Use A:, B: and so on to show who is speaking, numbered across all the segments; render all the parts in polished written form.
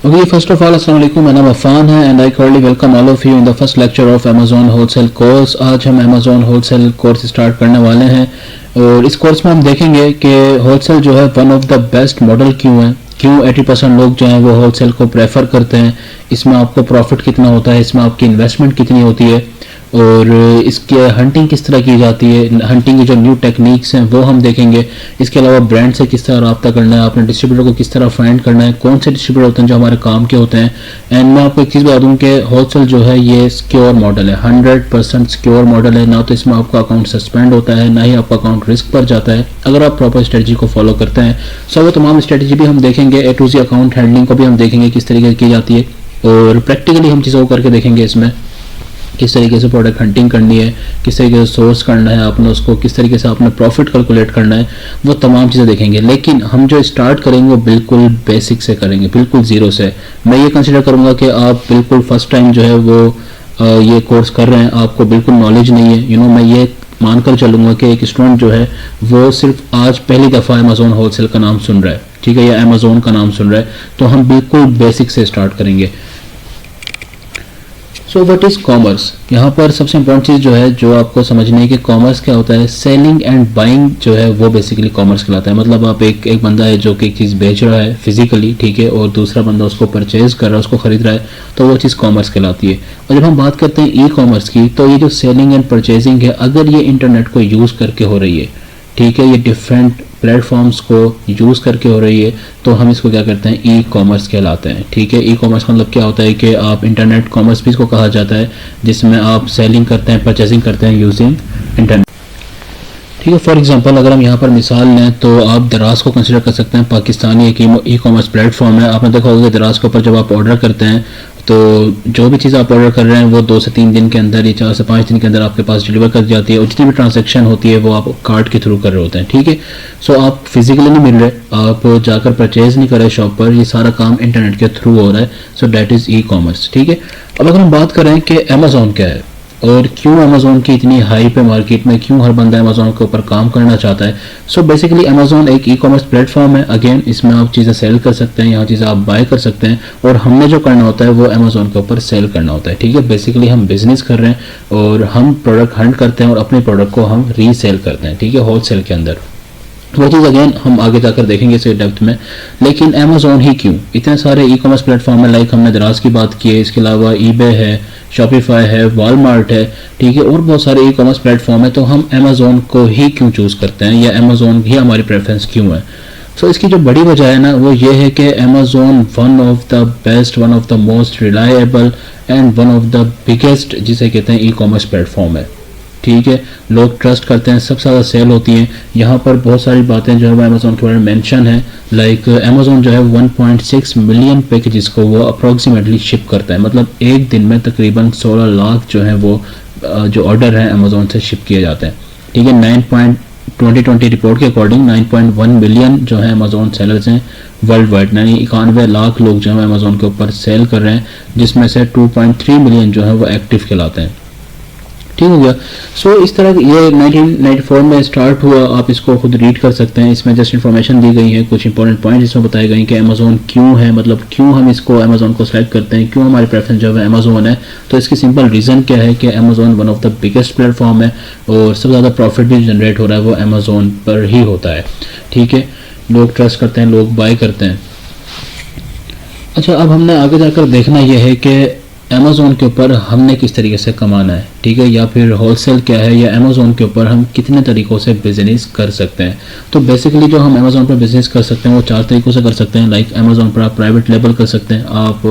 A: Okay, first of all, अस्सलाम वालेकुम, मेरा नाम अफान है and I cordially welcome all of you in the first lecture of Amazon wholesale course. आज हम अमेजोन होलसेल कोर्स स्टार्ट करने वाले हैं और इस कोर्स में हम देखेंगे कि होलसेल जो है one of the best model क्यों है, क्यों 80% लोग जो हैं वो होलसेल को प्रेफर करते हैं, इसमें आपको प्रॉफिट कितना होता है, इसमें आपकी इन्वेस्टमेंट कितनी होती है और इसके हंटिंग किस तरह की जाती है, हंटिंग की जो न्यू टेक्निक्स हैं वो हम देखेंगे। इसके अलावा ब्रांड से किस तरह रब्ता करना है, आपने डिस्ट्रीब्यूटर को किस तरह फाइंड करना है, कौन से डिस्ट्रीब्यूटर होते हैं जो हमारे काम के होते हैं। एंड मैं आपको एक चीज़ बता दूं कि होलसेल जो है ये सिक्योर मॉडल है, 100% सिक्योर मॉडल है। ना तो इसमें आपका अकाउंट सस्पेंड होता है, ना ही आपका अकाउंट रिस्क पर जाता है अगर आप प्रॉपर स्ट्रेटजी को फॉलो करते हैं। सो वो तमाम स्ट्रेटजी भी हम देखेंगे, A to Z account handling को भी हम देखेंगे किस तरीके से की जाती है और प्रैक्टिकली हम चीज़ों को करके देखेंगे इसमें किस तरीके से प्रोडक्ट हंटिंग करनी है, किस तरीके से सोर्स करना है आपने उसको, किस तरीके से आपने प्रॉफिट कैलकुलेट करना है, वो तमाम चीज़ें देखेंगे। लेकिन हम जो स्टार्ट करेंगे वो बिल्कुल बेसिक से करेंगे, बिल्कुल ज़ीरो से। मैं ये कंसिडर करूँगा कि आप बिल्कुल फर्स्ट टाइम जो है वो ये कोर्स कर रहे हैं, आपको बिल्कुल नॉलेज नहीं है। मैं ये मानकर चलूँगा कि एक स्टूडेंट जो है वो सिर्फ आज पहली दफ़ा अमेजोन होलसेल का नाम सुन रहा है, ठीक है, या अमेजोन का नाम सुन रहा है, तो हम बिल्कुल बेसिक से स्टार्ट करेंगे। So what is commerce? यहाँ पर सबसे इंपॉर्टेंट चीज़ जो है जो आपको समझनी है कि कॉमर्स क्या होता है। सेलिंग एंड बाइंग जो है वो बेसिकली कॉमर्स कहलाता है। मतलब आप एक बंदा है जो कि एक चीज़ बेच रहा है फिजिकली, ठीक है, और दूसरा बंदा उसको परचेज कर रहा है, उसको खरीद रहा है, तो वो चीज़ कॉमर्स कहलाती है। और जब हम बात करते हैं ई कॉमर्स की, तो ये जो सेलिंग एंड परचेजिंग है, अगर ये इंटरनेट को यूज़ करके हो रही है, ठीक है, ये डिफरेंट प्लेटफॉर्म्स को यूज़ करके हो रही है, तो हम इसको क्या करते हैं, ई कॉमर्स कहलाते हैं। ठीक है, ई कॉमर्स का मतलब क्या होता है कि आप इंटरनेट कॉमर्स भी इसको कहा जाता है, जिसमें आप सेलिंग करते हैं, परचेजिंग करते हैं यूजिंग इंटरनेट। ठीक है, फॉर एग्जांपल अगर हम यहाँ पर मिसाल लें तो आप दराज को कंसिडर कर सकते हैं। पाकिस्तानी एक ई कॉमर्स प्लेटफॉर्म है। आपने देखा होगा कि दराज के ऊपर जब आप ऑर्डर करते हैं तो जो भी चीज़ आप ऑर्डर कर रहे हैं वो 2 से 3 दिन के अंदर या 4 से 5 दिन के अंदर आपके पास डिलीवर कर दी जाती है और जितनी भी ट्रांजैक्शन होती है वो आप कार्ड के थ्रू कर रहे होते हैं। ठीक है, सो आप फिजिकली नहीं मिल रहे, आप जाकर परचेज नहीं कर रहे शॉप पर, ये सारा काम इंटरनेट के थ्रू हो रहा है। So that is e commerce. ठीक है, अब अगर हम बात करें कि अमेजोन क्या है और क्यों अमेजोन की इतनी हाइप है मार्केट में, क्यों हर बंदा अमेजोन के ऊपर काम करना चाहता है। सो बेसिकली अमेजोन एक ई कॉमर्स प्लेटफॉर्म है। अगेन इसमें आप चीज़ें सेल कर सकते हैं, यहाँ चीज़ें आप बाय कर सकते हैं और हमने जो करना होता है वो अमेजोन के ऊपर सेल करना होता है। ठीक है, बेसिकली हम बिजनेस कर रहे हैं और हम प्रोडक्ट हंट करते हैं और अपने प्रोडक्ट को हम रीसेल करते हैं। ठीक है, होलसेल के अंदर वो चीज़ अगेन हम आगे जाकर देखेंगे इसे डेप्थ में। लेकिन अमेजोन ही क्यों? इतने सारे ई कॉमर्स प्लेटफॉर्म है, लाइक हमने दराज की बात की है, इसके अलावा ईबे है, शॉपिफाई है, वॉलमार्ट है, ठीक है, और बहुत सारे ई कॉमर्स प्लेटफॉर्म है। तो हम अमेजोन को ही क्यों चूज़ करते हैं या अमेजोन ही हमारी प्रेफरेंस क्यों है? सो इसकी जो बड़ी वजह है ना वो ये है कि Amazon one of the best, one of the most reliable and one of the biggest जिसे कहते हैं ई कॉमर्स प्लेटफॉर्म है। ठीक है, लोग ट्रस्ट करते हैं, सबसे ज़्यादा सेल होती हैं। यहाँ पर बहुत सारी बातें जो है वो अमेजोन के बारे में मेंशन है। लाइक अमेजोन जो है 1.6 मिलियन पैकेजेस को वो अप्रोक्सीमेटली शिप करता है। मतलब एक दिन में तकरीबन 16 लाख जो है वो जो ऑर्डर हैं अमेजोन से शिप किए जाते हैं। ठीक है, 2020 रिपोर्ट के अकॉर्डिंग 9.1 मिलियन जो है अमेजोन सेलर्स हैं वर्ल्ड वाइड, यानी 91 लाख लोग जो है अमेजोन के ऊपर सेल कर रहे हैं, जिसमें से 2.3 मिलियन जो है वो एक्टिव कहलाते हैं। ठीक हो गया। सो इस तरह ये 1994 में स्टार्ट हुआ, आप इसको खुद रीड कर सकते हैं। इसमें जस्ट इन्फॉर्मेशन दी गई है, कुछ इंपॉर्टेंट पॉइंट इसमें बताए गए हैं कि अमेजोन क्यों है, मतलब क्यों हम इसको अमेजोन को सेलेक्ट करते हैं, क्यों हमारी प्रेफरेंस जो है अमेजोन है। तो इसकी सिंपल रीज़न क्या है कि Amazon one of the biggest platform है और सबसे ज़्यादा प्रॉफिट भी जनरेट हो रहा है वो अमेजोन पर ही होता है। ठीक है, लोग ट्रस्ट करते हैं, लोग बाय करते हैं। अच्छा, अब हमने आगे जाकर देखना यह है कि अमेजोन के ऊपर हमने किस तरीके से कमाना है, ठीक है, या फिर होलसेल क्या है, या अमेजोन के ऊपर हम कितने तरीकों से बिजनेस कर सकते हैं। तो बेसिकली जो हम अमेजोन पर बिजनेस कर सकते हैं वो 4 तरीकों से कर सकते हैं। लाइक अमेजोन पर आप प्राइवेट लेबल कर सकते हैं, आप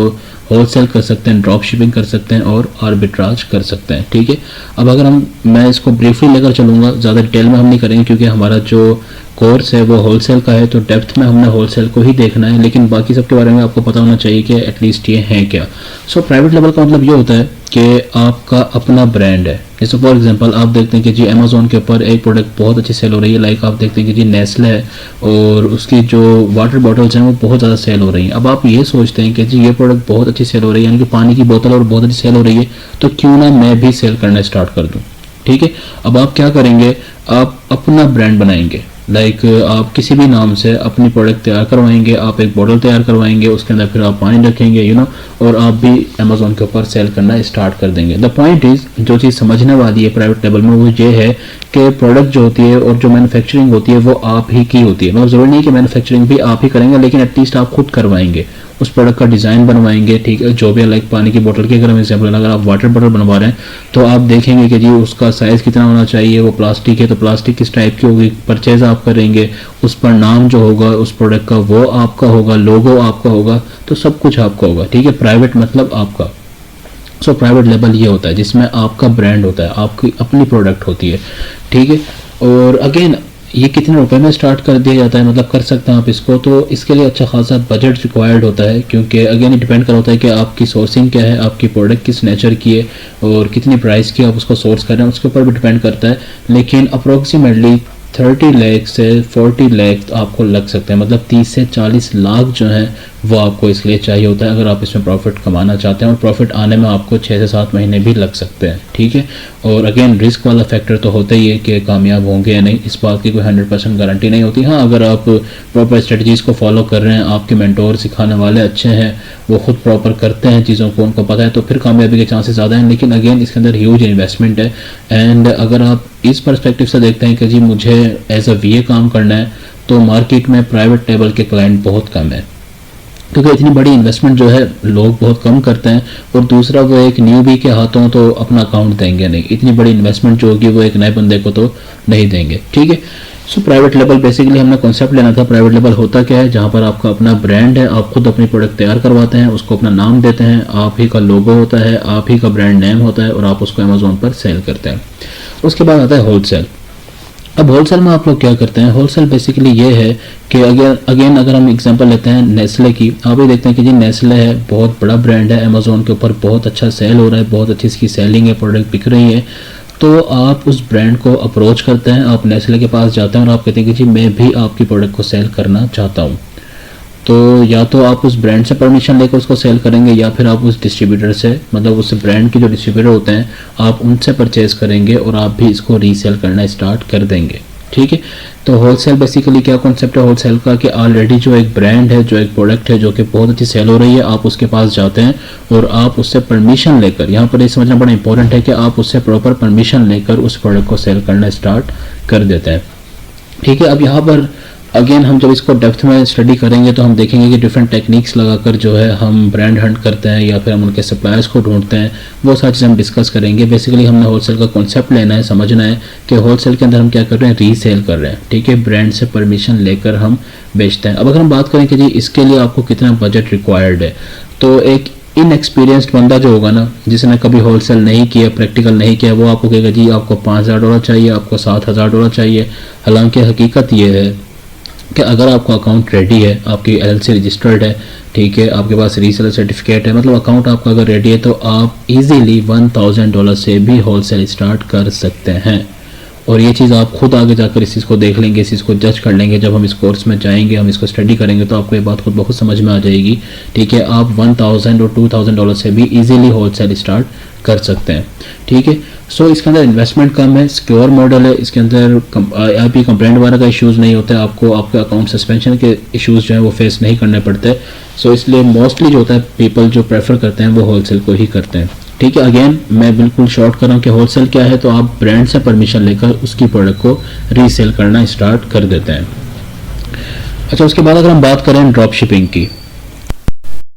A: होलसेल कर सकते हैं, ड्रॉप शिपिंग कर सकते हैं और आर्बिट्राज कर सकते हैं। ठीक है, अब अगर मैं इसको ब्रीफली लेकर चलूँगा, ज़्यादा डिटेल में हम नहीं करेंगे क्योंकि हमारा जो कोर्स है वो होलसेल का है, तो डेप्थ में हमने होलसेल को ही देखना है, लेकिन बाकी सब के बारे में आपको पता होना चाहिए कि एटलीस्ट ये है क्या। सो प्राइवेट लेवल का मतलब ये होता है कि आपका अपना ब्रांड है। जैसे फॉर एग्जांपल आप देखते हैं कि जी अमेजोन के ऊपर एक प्रोडक्ट बहुत अच्छी सेल हो रही है, लाइक आप देखते हैं कि जी नेस्ले है और उसकी जो वाटर बॉटल्स हैं वो बहुत ज़्यादा सेल हो रही हैं। अब आप ये सोचते हैं कि जी ये प्रोडक्ट बहुत अच्छी सेल हो रही है, यानी कि पानी की बोतल और बहुत अच्छी सेल हो रही है, तो क्यों ना मैं भी सेल करना स्टार्ट कर दूँ। ठीक है, अब आप क्या करेंगे, आप अपना ब्रांड बनाएंगे। लाइक आप किसी भी नाम से अपनी प्रोडक्ट तैयार करवाएंगे, आप एक बॉटल तैयार करवाएंगे, उसके अंदर फिर आप पानी रखेंगे और आप भी अमेजोन के ऊपर सेल करना स्टार्ट कर देंगे। द पॉइंट इज, जो चीज़ समझने वाली है प्राइवेट लेवल में वो ये है कि प्रोडक्ट जो होती है और जो मैन्युफैक्चरिंग होती है वो आप ही की होती है। मतलब ज़रूरी नहीं कि मैन्युफैक्चरिंग भी आप ही करेंगे, लेकिन एटलीस्ट आप खुद करवाएंगे, उस प्रोडक्ट का डिज़ाइन बनवाएंगे, ठीक है। जो भी लाइक पानी की बोतल की अगर हम एग्जाम्पल, अगर आप वाटर बॉटल बनवा रहे हैं तो आप देखेंगे कि जी उसका साइज़ कितना होना चाहिए, वो प्लास्टिक है तो प्लास्टिक किस टाइप की होगी, परचेज आप करेंगे, उस पर नाम जो होगा उस प्रोडक्ट का वो आपका होगा, लोगो आपका होगा, तो सब कुछ आपका होगा, ठीक है। प्राइवेट मतलब आपका। सो प्राइवेट लेवल ये होता है जिसमें आपका ब्रांड होता है, आपकी अपनी प्रोडक्ट होती है, ठीक है। और अगेन ये कितने रुपए में स्टार्ट कर दिया जाता है, मतलब कर सकते हैं आप इसको, तो इसके लिए अच्छा खासा बजट रिक्वायर्ड होता है, क्योंकि अगेन डिपेंड कर होता है कि आपकी सोर्सिंग क्या है, आपकी प्रोडक्ट किस नेचर की है और कितनी प्राइस की आप उसको सोर्स कर रहे हैं, उसके ऊपर भी डिपेंड करता है। लेकिन अप्रोक्सीमेटली 30 लाख से 40 लाख आपको लग सकते हैं, मतलब 30 से 40 लाख जो है वो आपको इसलिए चाहिए होता है अगर आप इसमें प्रॉफिट कमाना चाहते हैं, और प्रॉफिट आने में आपको 6 से 7 महीने भी लग सकते हैं, ठीक है। और अगेन रिस्क वाला फैक्टर तो होता ही है कि कामयाब होंगे या नहीं, इस बात की कोई 100% गारंटी नहीं होती। हाँ, अगर आप प्रॉपर स्ट्रेटजीज़ को फॉलो कर रहे हैं, आपके मेंटोर सिखाने वाले अच्छे हैं, वो खुद प्रॉपर करते हैं चीज़ों को, उनको पता है, तो फिर कामयाबी के चांसेस ज़्यादा हैं। लेकिन अगेन इसके अंदर ह्यूज इन्वेस्टमेंट है, एंड अगर आप इस पर्सपेक्टिव से देखते हैं कि जी मुझे एज अ वीए काम करना है, तो मार्केट में प्राइवेट लेवल के क्लाइंट बहुत कम है, क्योंकि इतनी बड़ी इन्वेस्टमेंट जो है लोग बहुत कम करते हैं, और दूसरा वो एक न्यूबी के हाथों तो अपना अकाउंट देंगे नहीं, इतनी बड़ी इन्वेस्टमेंट जो होगी वो एक नए बंदे को तो नहीं देंगे, ठीक है। सो प्राइवेट लेवल बेसिकली हमने कॉन्सेप्ट लेना था। प्राइवेट लेवल होता क्या है, जहाँ पर आपका अपना ब्रांड है, आप खुद अपनी प्रोडक्ट तैयार करवाते हैं, उसको अपना नाम देते हैं, आप ही का लोगो होता है, आप ही का ब्रांड नेम होता है, और आप उसको अमेजोन पर सेल करते हैं। उसके बाद आता है होलसेल। अब होलसेल में आप लोग क्या करते हैं, होलसेल बेसिकली ये है कि अगेन अगर हम एग्जांपल लेते हैं नेस्ले की, आप भी देखते हैं कि जी नेस्ले है, बहुत बड़ा ब्रांड है, अमेजोन के ऊपर बहुत अच्छा सेल हो रहा है, बहुत अच्छी इसकी सेलिंग है, प्रोडक्ट बिक रही है, तो आप उस ब्रांड को अप्रोच करते हैं, आप नेस्ले के पास जाते हैं और आप कहते हैं कि जी मैं भी आपकी प्रोडक्ट को सेल करना चाहता हूँ। तो या तो आप उस ब्रांड से परमिशन लेकर उसको सेल करेंगे, या फिर आप उस डिस्ट्रीब्यूटर से, मतलब उस ब्रांड के जो डिस्ट्रीब्यूटर होते हैं, आप उनसे परचेज करेंगे और आप भी इसको रीसेल करना स्टार्ट कर देंगे, ठीक है। तो होलसेल बेसिकली क्या कॉन्सेप्ट है होलसेल का, कि ऑलरेडी जो एक ब्रांड है, जो एक प्रोडक्ट है जो कि बहुत अच्छी सेल हो रही है, आप उसके पास जाते हैं और आप उससे परमिशन लेकर, यहाँ पर ये समझना बड़ा इंपॉर्टेंट है कि आप उससे प्रॉपर परमिशन लेकर उस प्रोडक्ट को सेल करना स्टार्ट कर देते हैं, ठीक है। अब यहाँ पर अगेन हम जब इसको डेप्थ में स्टडी करेंगे तो हम देखेंगे कि डिफरेंट टेक्निक्स लगाकर जो है हम ब्रांड हंट करते हैं, या फिर हम उनके सप्लायर्स को ढूंढते हैं, वो सारी चीज़ें हम डिस्कस करेंगे। बेसिकली हमने होलसेल का कॉन्सेप्ट लेना है, समझना है कि होलसेल के अंदर हम क्या कर रहे हैं, रीसेल कर रहे हैं, ठीक है, ब्रांड से परमिशन लेकर हम बेचते हैं। अब अगर हम बात करें कि जी इसके लिए आपको कितना बजट रिक्वायर्ड है, तो एक इनएक्सपीरियंस्ड बंदा जो होगा ना, जिसने कभी होलसेल नहीं किया, प्रैक्टिकल नहीं किया, वो आपको कहेगा जी आपको $5,000 चाहिए, आपको $7,000 चाहिए। हालांकि हकीकत ये है कि अगर आपका अकाउंट रेडी है, आपकी एलएलसी रजिस्टर्ड है, ठीक है, आपके पास रीसेलर सर्टिफिकेट है, मतलब अकाउंट आपका अगर रेडी है, तो आप इजीली $1,000 से भी होलसेल स्टार्ट कर सकते हैं। और ये चीज़ आप खुद आगे जाकर इस चीज़ को देख लेंगे, इस चीज़ को जज कर लेंगे, जब हम इस कोर्स में जाएंगे, हम इसको स्टडी करेंगे, तो आपको ये बात खुद बहुत समझ में आ जाएगी, ठीक है। आप $1,000 और $2,000 से भी इजीली होलसेल स्टार्ट कर सकते हैं, ठीक है। सो इसके अंदर इन्वेस्टमेंट कम है, सिक्योर मॉडल है, इसके अंदर IP कंप्लेंट वगैरह का इश्यूज़ नहीं होता है, आपको आपके अकाउंट सस्पेंशन के इश्यूज़ जो हैं वो फेस नहीं करने पड़ते। सो इसलिए मोस्टली जो होता है पीपल जो प्रेफर करते हैं वो होलसेल को ही करते हैं, ठीक है। अगेन मैं बिल्कुल शॉर्ट कर रहा हूँ कि होलसेल क्या है, तो आप ब्रांड से परमिशन लेकर उसकी प्रोडक्ट को रीसेल करना स्टार्ट कर देते हैं। अच्छा, उसके बाद अगर हम बात करें ड्रॉप शिपिंग की।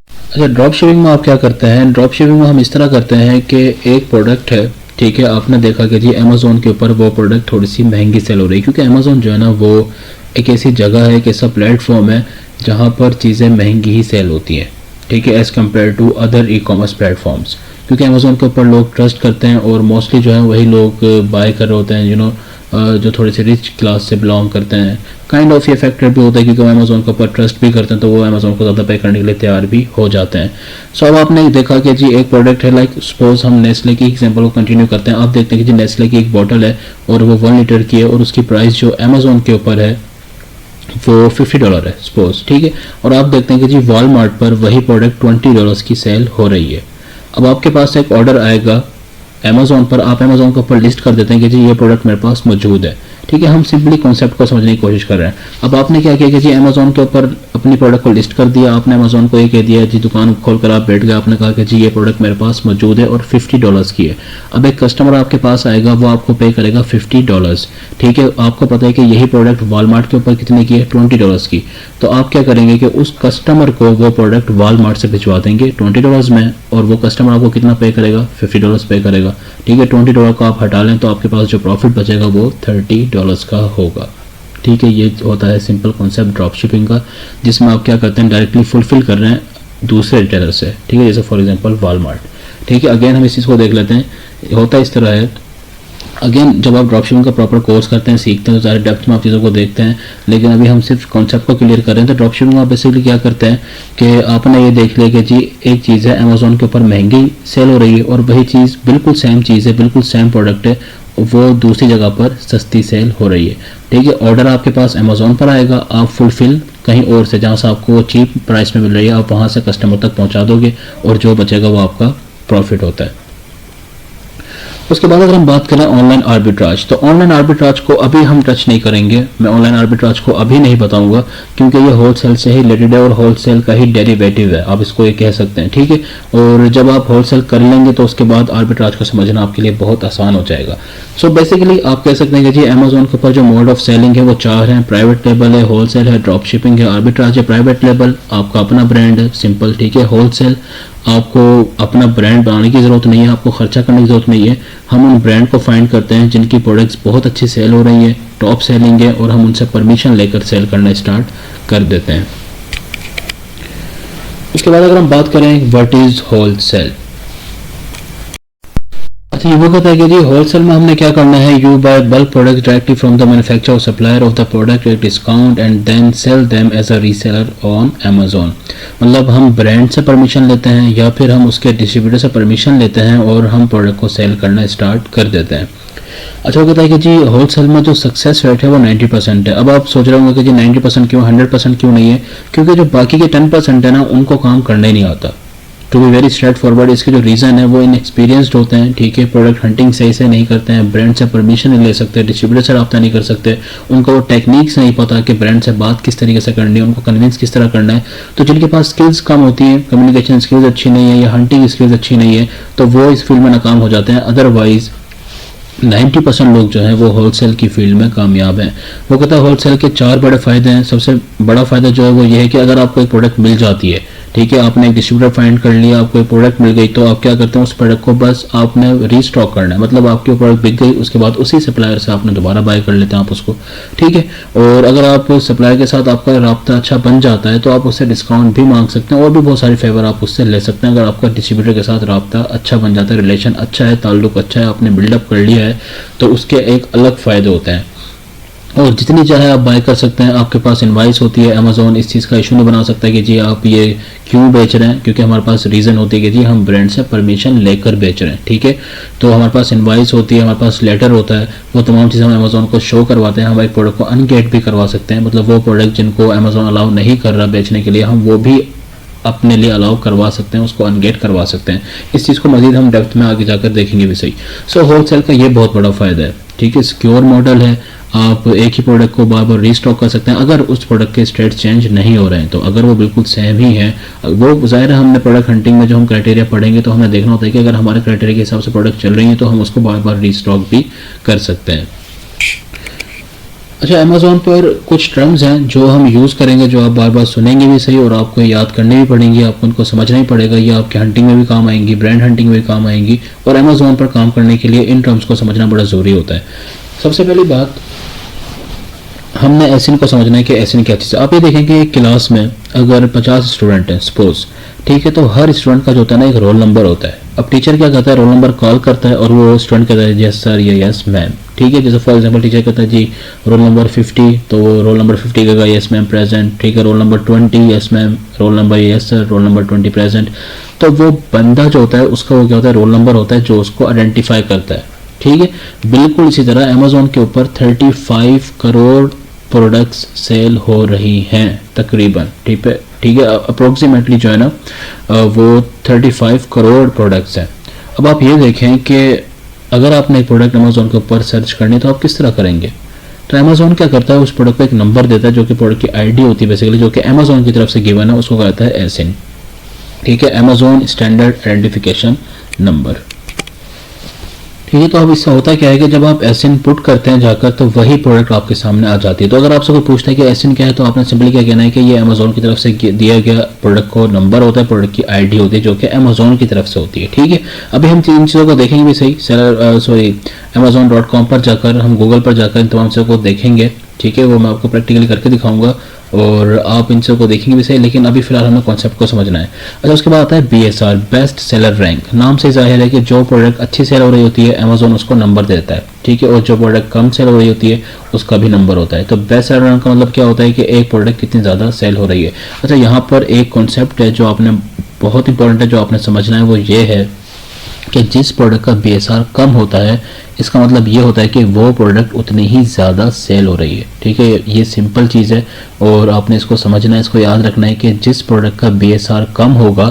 A: अच्छा, ड्रॉप शिपिंग में आप क्या करते हैं, ड्रॉप शिपिंग में हम इस तरह करते हैं कि एक प्रोडक्ट है, ठीक है, आपने देखा कि जी अमेजोन के ऊपर वो प्रोडक्ट थोड़ी सी महंगी सेल हो रही है, क्योंकि अमेजोन जो है ना वो एक ऐसी जगह है, एक ऐसा प्लेटफॉर्म है जहाँ पर चीज़ें महंगी ही सेल होती हैं, ठीक है, as compare to other e-commerce platforms, क्योंकि अमेजोन के ऊपर लोग ट्रस्ट करते हैं और मोस्टली जो है वही लोग बाय कर रहे होते हैं, जो थोड़े से रिच क्लास से बिलोंग करते हैं। काइंड ऑफ ये फैक्टर भी होता है क्योंकि वो अमेजोन के ऊपर ट्रस्ट भी करते हैं, तो वो अमेजोन को ज़्यादा पे करने के लिए तैयार भी हो जाते हैं। सो अब आपने देखा कि जी एक प्रोडक्ट है, लाइक सपोज हम नेस्ले की एग्जांपल को कंटिन्यू करते हैं। आप देखते हैं कि जी नेस्ले की एक बॉटल है और वो 1 लीटर की है, और उसकी प्राइस जो अमेजोन के ऊपर है वो $50 है सपोज, ठीक है। और आप देखते हैं कि जी वॉलमार्ट पर वही प्रोडक्ट $20 की सेल हो रही है। अब आपके पास एक ऑर्डर आएगा अमेजोन पर, आप अमेजोन के ऊपर लिस्ट कर देते हैं कि जी ये प्रोडक्ट मेरे पास मौजूद है, ठीक है, हम सिंपली कॉन्सेप्ट को समझने की कोशिश कर रहे हैं। अब आपने क्या किया कि जी अमेजोन के ऊपर अपनी प्रोडक्ट को लिस्ट कर दिया, आपने अमेजोन को ये कह दिया जी, दुकान खोल कर आप बैठ गए, आपने कहा कि जी ये प्रोडक्ट मेरे पास मौजूद है और $50 की है। अब एक कस्टमर आपके पास आएगा, वो आपको पे करेगा $50। ठीक है, आपको पता है कि यही प्रोडक्ट वॉलमार्ट के ऊपर कितने की है, $20 की। तो आप क्या करेंगे कि उस कस्टमर को वो प्रोडक्ट वॉलमार्ट से भिजवा देंगे $20 में, और वो कस्टमर आपको कितना पे करेगा, $50 पे करेगा। ठीक है, $20 को आप हटा लें तो आपके पास जो प्रॉफिट बचेगा वो $30 का होगा। ठीक है, ये होता है सिंपल कॉन्सेप्ट ड्रॉप शिपिंग का, जिसमें आप क्या करते हैं, डायरेक्टली फुलफिल कर रहे हैं दूसरे रिटेलर से। ठीक है, जैसे फॉर एग्जांपल वॉलमार्ट। ठीक है, अगेन हम इस चीज़ को देख लेते हैं, होता इस तरह है। अगेन जब आप ड्रॉप शिपिंग का प्रॉपर कोर्स करते हैं, सीखते हैं, तो ज़्यादा डेप्थ में आप चीज़ों को देखते हैं, लेकिन अभी हम सिर्फ कॉन्सेप्ट को क्लियर कर रहे हैं। तो ड्रॉप शिपिंग में आप बेसिकली क्या करते हैं कि आपने ये देख लिया कि जी एक चीज़ है अमेजोन के ऊपर महंगी सेल हो रही है, और वही चीज़ बिल्कुल सेम चीज़ है, बिल्कुल सेम प्रोडक्ट है, वो दूसरी जगह पर सस्ती सेल हो रही है। ठीक है, ऑर्डर आपके पास अमेजोन पर आएगा, आप फुलफिल कहीं और से, जहाँ से आपको चीप प्राइस में मिल रही है, आप वहाँ से कस्टमर तक पहुँचा दोगे, और जो बचेगा वो आपका प्रॉफिट होता है। उसके बाद अगर हम बात करें ऑनलाइन आर्बिट्राज, तो ऑनलाइन आर्बिट्राज को अभी हम टच नहीं करेंगे। मैं ऑनलाइन आर्बिट्राज को अभी नहीं बताऊंगा, क्योंकि ये होलसेल से ही रिलेटेड है और होलसेल का ही डेरिवेटिव है, आप इसको ये कह सकते हैं। ठीक है, और जब आप होलसेल कर लेंगे तो उसके बाद आर्बिट्राज को समझना आपके लिए बहुत आसान हो जाएगा। सो बेसिकली आप कह सकते हैं कि जी अमेजोन के ऊपर जो मोड ऑफ सेलिंग है वो 4 हैं, प्राइवेट लेबल है, होलसेल है, ड्रॉप शिपिंग है, आर्बिट्राज है। प्राइवेट लेबल आपका अपना ब्रांड है, सिंपल। ठीक है, होलसेल आपको अपना ब्रांड बनाने की ज़रूरत नहीं है, आपको खर्चा करने की ज़रूरत नहीं है। हम उन ब्रांड को फाइंड करते हैं जिनकी प्रोडक्ट्स बहुत अच्छी सेल हो रही है, टॉप सेलिंग है, और हम उनसे परमिशन लेकर सेल करना स्टार्ट कर देते हैं। उसके बाद अगर हम बात करें व्हाट इज़ होलसेल। अच्छा, ये वो कहता है कि जी होलसेल में हमने क्या करना है, you buy bulk product directly from the manufacturer और supplier of the product at discount and then sell them as a reseller on Amazon. मतलब हम ब्रांड से परमिशन लेते हैं या फिर हम उसके डिस्ट्रीब्यूटर से परमिशन लेते हैं और हम प्रोडक्ट को सेल करना स्टार्ट कर देते हैं। अच्छा, वो कहता है कि जी होलसेल में जो सक्सेस रेट है वो 90% है। अब आप सोच रहे होंगे कि जी 90% क्यों, 100% क्यों नहीं है? क्योंकि जो बाकी के 10% है ना, उनको काम करना ही नहीं आता। To be very straightforward, इसके जो रीज़न है वो इनएक्सपीरियंस्ड होते हैं। ठीक है, प्रोडक्ट हंटिंग सही से नहीं करते हैं, ब्रांड से परमिशन नहीं ले सकते, डिस्ट्रीब्यूटर से रब्ता नहीं कर सकते, उनको वो टेक्निक्स नहीं पता कि ब्रांड से बात किस तरीके से करनी है, उनको कन्विंस किस तरह करना है। तो जिनके पास स्किल्स कम होती हैं, कम्युनिकेशन स्किल्स अच्छी नहीं है या हंटिंग स्किल्स अच्छी नहीं है, तो वो इस फील्ड में नाकाम हो जाते हैं। अदरवाइज 90% लोग जो हैं वो होलसेल की फील्ड में कामयाब हैं। वो कहता है होलसेल के 4 बड़े फ़ायदे हैं। सबसे बड़ा फ़ायदा जो है वो ये है कि अगर आपको एक प्रोडक्ट मिल जाती है, ठीक है, आपने एक डिस्ट्रीब्यूटर फाइंड कर लिया, आपको एक प्रोडक्ट मिल गई, तो आप क्या करते हैं, उस प्रोडक्ट को बस आपने रीस्टॉक करना है। मतलब आपकी प्रोडक्ट बिक गई, उसके बाद उसी सप्लायर से आपने दोबारा बाय कर लेते हैं आप उसको। ठीक है, और अगर आप सप्लायर के साथ आपका राब्ता अच्छा बन जाता है तो आप उससे डिस्काउंट भी मांग सकते हैं और भी बहुत सारे फेवर आप उससे ले सकते हैं। अगर आपका डिस्ट्रीब्यूटर के साथ राब्ता अच्छा बन जाता है, रिलेशन अच्छा है, ताल्लुक अच्छा है, आपने बिल्डअप कर लिया है, तो उसके एक अलग फ़ायदे होते हैं। और जितनी चाहे आप बाय कर सकते हैं, आपके पास इनवाइस होती है। अमेजोन इस चीज़ का इशू नहीं बना सकता कि जी आप ये क्यों बेच रहे हैं, क्योंकि हमारे पास रीज़न होती है कि जी हम ब्रांड से परमिशन लेकर बेच रहे हैं। ठीक है, तो हमारे पास इनवाइस होती है, हमारे पास लेटर होता है, वो तमाम चीज़ें हम अमेजोन को शो करवाते हैं। हम एक प्रोडक्ट को अनगेट भी करवा सकते हैं, मतलब वो प्रोडक्ट जिनको अमेजोन अलाउ नहीं कर रहा बेचने के लिए, हम वो भी अपने लिए अलाउ करवा सकते हैं, उसको अनगेट करवा सकते हैं। इस चीज़ को मजीद हम डेप्थ में आगे जाकर देखेंगे भी सही। सो होलसेल का ये बहुत बड़ा फ़ायदा है। ठीक है, सिक्योर मॉडल है, आप एक ही प्रोडक्ट को बार बार रीस्टॉक कर सकते हैं अगर उस प्रोडक्ट के स्टेट चेंज नहीं हो रहे हैं। तो अगर वो बिल्कुल सेम ही है, वो ज़ाहिर है हमने प्रोडक्ट हंटिंग में जो हम क्राइटेरिया पढ़ेंगे तो हमें देखना होता है कि अगर हमारे क्राइटेरिया के हिसाब से प्रोडक्ट चल रही है तो हम उसको बार बार रीस्टॉक भी कर सकते हैं। अच्छा, अमेजोन पर कुछ टर्म्स हैं जो हम यूज़ करेंगे, जो आप बार बार सुनेंगे भी सही और आपको याद करनी भी पड़ेंगी, आपको उनको समझना ही पड़ेगा। ये आपके हंटिंग में भी काम आएंगी, ब्रांड हंटिंग में भी काम आएंगी, और अमेजोन पर काम करने के लिए इन टर्म्स को समझना बड़ा ज़रूरी होता है। सबसे पहली बात, हमने एसिन को समझना है कि एसिन क्या चीज़ है। आप ये देखेंगे एक क्लास में अगर 50 स्टूडेंट हैं सपोज, ठीक है, तो हर स्टूडेंट का जो होता है ना एक रोल नंबर होता है। अब टीचर क्या करता है, रोल नंबर कॉल करता है और वो स्टूडेंट कहता है यस सर या यस मैम। ठीक है, जैसे फॉर एग्जांपल टीचर कहता है जी रोल नंबर 50, तो रोल नंबर 50 कहेगा यस मैम प्रेजेंट। ठीक है, roll number 20 yes ma'am, roll number yes sir, roll number 20 present. तो वो बंदा जो होता है उसका वो क्या होता है, रोल नंबर होता है जो उसको आइडेंटिफाई करता है। ठीक है, बिल्कुल इसी तरह अमेजोन के ऊपर 35 करोड़ प्रोडक्ट्स सेल हो रही हैं तकरीबन। ठीक है, अप्रोक्सीमेटली जो है ना वो 35 करोड़ प्रोडक्ट्स हैं। अब आप ये देखें कि अगर आपने एक प्रोडक्ट अमेजोन के ऊपर सर्च करनी तो आप किस तरह करेंगे। तो अमेजोन क्या करता है, उस प्रोडक्ट को एक नंबर देता है जो कि प्रोडक्ट की आईडी होती है बेसिकली, जो कि अमेजोन की तरफ से गिवन है, उसको कहता है एसएन, ठीक है, अमेजोन स्टैंडर्ड आइडेंटिफिकेशन नंबर। ठीक है, तो अब इससे होता क्या है कि जब आप एसएन पुट करते हैं जाकर, तो वही प्रोडक्ट आपके सामने आ जाती है। तो अगर आपसे कोई पूछता है कि एसएन क्या है, तो आपने सिंपली क्या कहना है कि ये अमेजोन की तरफ से दिया गया प्रोडक्ट को नंबर होता है, प्रोडक्ट की आईडी होती है जो कि अमेजोन की तरफ से होती है। ठीक है, अभी हम इन चीज़ों को देखेंगे भी सही, amazon.com पर जाकर, हम गूगल पर जाकर इन तमाम चीज़ों को देखेंगे। ठीक है, वो मैं आपको प्रैक्टिकली करके दिखाऊंगा और आप इन चीज़ों को देखेंगे भी सही, लेकिन अभी फिलहाल हमें कॉन्सेप्ट को समझना है। अच्छा, उसके बाद आता है BSR, बेस्ट सेलर रैंक। नाम से जाहिर है कि जो प्रोडक्ट अच्छी सेल हो रही होती है अमेजोन उसको नंबर देता है। ठीक है, और जो प्रोडक्ट कम सेल हो रही होती है उसका भी नंबर होता है। तो बेस्ट सेलर रैंक का मतलब क्या होता है कि एक प्रोडक्ट कितनी ज़्यादा सेल हो रही है। अच्छा, यहाँ पर एक कॉन्सेप्ट है जो आपने बहुत इंपॉर्टेंट है, जो आपने समझना है, वो ये है कि जिस प्रोडक्ट का BSR कम होता है, इसका मतलब ये होता है कि वो प्रोडक्ट उतनी ही ज़्यादा सेल हो रही है। ठीक है, ये सिंपल चीज़ है और आपने इसको समझना है, इसको याद रखना है कि जिस प्रोडक्ट का BSR कम होगा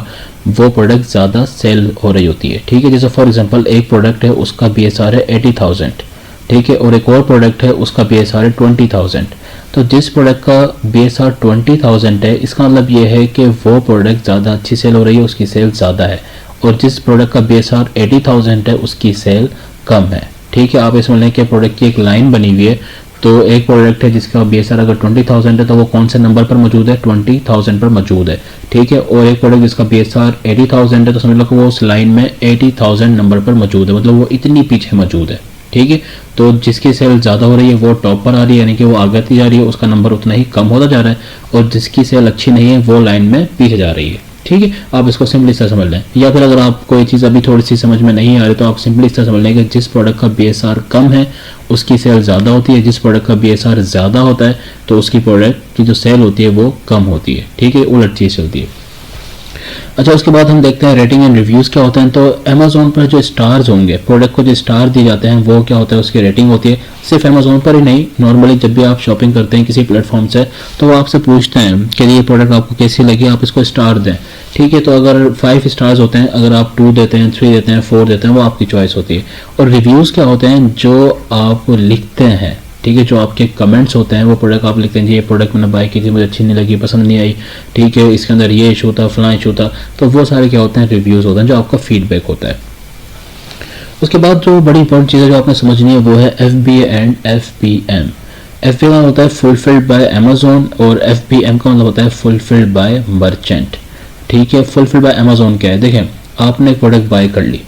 A: वो प्रोडक्ट ज़्यादा सेल हो रही होती है। ठीक है, जैसे फॉर एग्जांपल एक प्रोडक्ट है उसका BSR है 80,000, ठीक है, और एक और प्रोडक्ट है उसका BSR है 20,000। तो जिस प्रोडक्ट का BSR 20,000 है, इसका मतलब ये है कि वो प्रोडक्ट ज़्यादा अच्छी सेल हो रही है, उसकी सेल ज़्यादा है। और जिस प्रोडक्ट का BSR 80,000 है उसकी सेल कम है। ठीक है, आप इसमें लें कि प्रोडक्ट की एक लाइन बनी हुई है, तो एक प्रोडक्ट है जिसका BSR अगर 20,000 है तो वो कौन से नंबर पर मौजूद है, 20,000 पर मौजूद है। ठीक है, और एक प्रोडक्ट जिसका BSR 80,000 है तो समझ लो कि वो उस लाइन में 80,000 नंबर पर मौजूद है, मतलब वो इतनी पीछे मौजूद है। ठीक है, तो जिसकी सेल ज़्यादा हो रही है वो टॉप पर आ रही है, यानी कि वो आगे जा रही है, उसका नंबर उतना ही कम होता जा रहा है, और जिसकी सेल अच्छी नहीं है वो लाइन में पीछे जा रही है। ठीक है, आप इसको सिंपली इस तरह समझ लें, या फिर अगर आप कोई चीज़ अभी थोड़ी सी समझ में नहीं आ रही तो आप सिंपली इस तरह समझ लें कि जिस प्रोडक्ट का BSR कम है उसकी सेल ज़्यादा होती है, जिस प्रोडक्ट का BSR ज़्यादा होता है तो उसकी प्रोडक्ट की जो सेल होती है वो कम होती है। ठीक है, उलट चीज़ चलती है। अच्छा, उसके बाद हम देखते हैं रेटिंग एंड रिव्यूज़ क्या होते हैं। तो अमेजोन पर जो स्टार्स होंगे, प्रोडक्ट को जो स्टार दिए जाते हैं वो क्या होता है, उसकी रेटिंग होती है। सिर्फ अमेजोन पर ही नहीं, नॉर्मली जब भी आप शॉपिंग करते हैं किसी प्लेटफॉर्म से तो वो आपसे पूछते हैं कि ये प्रोडक्ट आपको कैसी लगी, आप इसको स्टार दें। ठीक है, तो अगर 5 स्टार्स होते हैं, अगर आप 2 देते हैं, 3 देते हैं, 4 देते हैं, वो आपकी चॉइस होती है। और रिव्यूज़ क्या होते हैं, जो आप लिखते हैं, ठीक है, जो आपके कमेंट्स होते हैं, वो प्रोडक्ट आप लिखते हैं जी ये प्रोडक्ट मैंने बाय की थी, मुझे अच्छी नहीं लगी, पसंद नहीं आई, ठीक है, इसके अंदर ये इशू था, फलां इशू था, तो वो सारे क्या होते हैं, रिव्यूज़ होते हैं, जो आपका फीडबैक होता है। उसके बाद जो बड़ी इंपॉर्टेंट चीज़ है जो आपने समझनी है वो है FBA एंड FBM। FBA का होता है फुलफिल्ड बाय अमेजोन और FBM का मतलब होता है फुलफिल्ड बाय मर्चेंट। ठीक है, फुलफिल्ड बाय अमेजोन क्या है, देखें आपने एक प्रोडक्ट बाय कर ली